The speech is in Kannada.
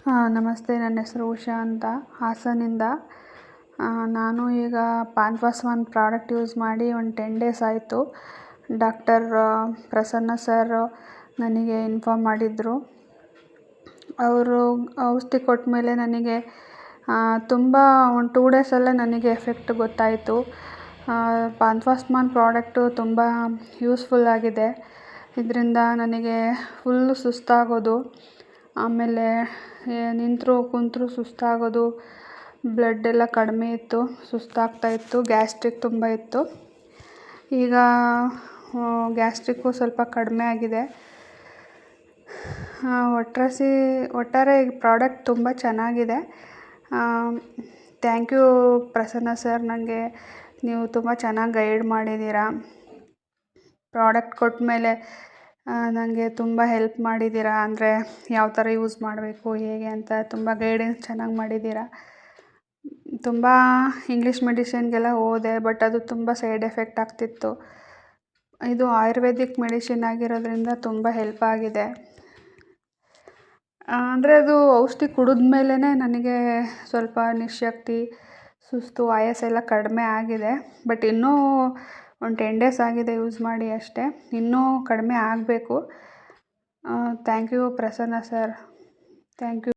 ನಮಸ್ತೆ. ನನ್ನ ಹೆಸರು ಉಷಾ ಅಂತ, ಹಾಸನಿಂದ. ನಾನು ಈಗ ಪಾಂಚ್ವಾಸ್ ಒನ್ ಪ್ರಾಡಕ್ಟ್ ಯೂಸ್ ಮಾಡಿ ಒಂದು 10 ಡೇಸ್ ಆಯಿತು. ಡಾಕ್ಟರ್ ಪ್ರಸನ್ನ ಸರ್ ನನಗೆ ಇನ್ಫಾರ್ಮ್ ಮಾಡಿದರು. ಅವರು ಔಷಧಿ ಕೊಟ್ಟ ಮೇಲೆ ನನಗೆ ತುಂಬ ಒಂದು 2 ಡೇಸಲ್ಲೇ ನನಗೆ ಎಫೆಕ್ಟ್ ಗೊತ್ತಾಯಿತು. ಪಾಂಚ್ವಾಸ್ ಒನ್ ಪ್ರಾಡಕ್ಟು ತುಂಬ ಯೂಸ್ಫುಲ್ ಆಗಿದೆ. ಇದರಿಂದ ನನಗೆ ಫುಲ್ಲು ಸುಸ್ತಾಗೋದು, ಆಮೇಲೆ ನಿಂತರೂ ಕುಂತರೂ ಸುಸ್ತಾಗೋದು, ಬ್ಲಡ್ ಎಲ್ಲ ಕಡಿಮೆ ಇತ್ತು, ಸುಸ್ತಾಗ್ತಾಯಿತ್ತು, ಗ್ಯಾಸ್ಟ್ರಿಕ್ ತುಂಬ ಇತ್ತು. ಈಗ ಗ್ಯಾಸ್ಟ್ರಿಕ್ಕು ಸ್ವಲ್ಪ ಕಡಿಮೆ ಆಗಿದೆ. ಒಟ್ಟಾರೆ ಈ ಪ್ರಾಡಕ್ಟ್ ತುಂಬ ಚೆನ್ನಾಗಿದೆ. Thank you Prasanna sir. ನನಗೆ ನೀವು ತುಂಬ ಚೆನ್ನಾಗಿ ಗೈಡ್ ಮಾಡಿದ್ದೀರಾ. ಪ್ರಾಡಕ್ಟ್ ಕೊಟ್ಟ ಮೇಲೆ ನನಗೆ ತುಂಬ ಹೆಲ್ಪ್ ಮಾಡಿದ್ದೀರಾ. ಅಂದರೆ ಯಾವ ಥರ ಯೂಸ್ ಮಾಡಬೇಕು, ಹೇಗೆ ಅಂತ ತುಂಬ ಗೈಡೆನ್ಸ್ ಚೆನ್ನಾಗಿ ಮಾಡಿದ್ದೀರಾ. ತುಂಬ ಇಂಗ್ಲೀಷ್ ಮೆಡಿಷನ್ಗೆಲ್ಲ ಹೋದೆ, ಬಟ್ ಅದು ತುಂಬ ಸೈಡ್ ಎಫೆಕ್ಟ್ ಆಗ್ತಿತ್ತು. ಇದು ಆಯುರ್ವೇದಿಕ್ ಮೆಡಿಷನ್ ಆಗಿರೋದ್ರಿಂದ ತುಂಬ ಹೆಲ್ಪ್ ಆಗಿದೆ. ಅಂದರೆ ಅದು ಔಷಧಿ ಕುಡಿದ ಮೇಲೇ ನನಗೆ ಸ್ವಲ್ಪ ನಿಶ್ಶಕ್ತಿ, ಸುಸ್ತು, ಆಯಾಸ ಕಡಿಮೆ ಆಗಿದೆ. ಬಟ್ ಇನ್ನೂ ಒಂದು 10 ಡೇಸ್ ಆಗಿದೆ ಯೂಸ್ ಮಾಡಿ ಅಷ್ಟೇ. ಇನ್ನೂ ಕಡಿಮೆ ಆಗಬೇಕು. Thank you Prasanna sir. Thank you.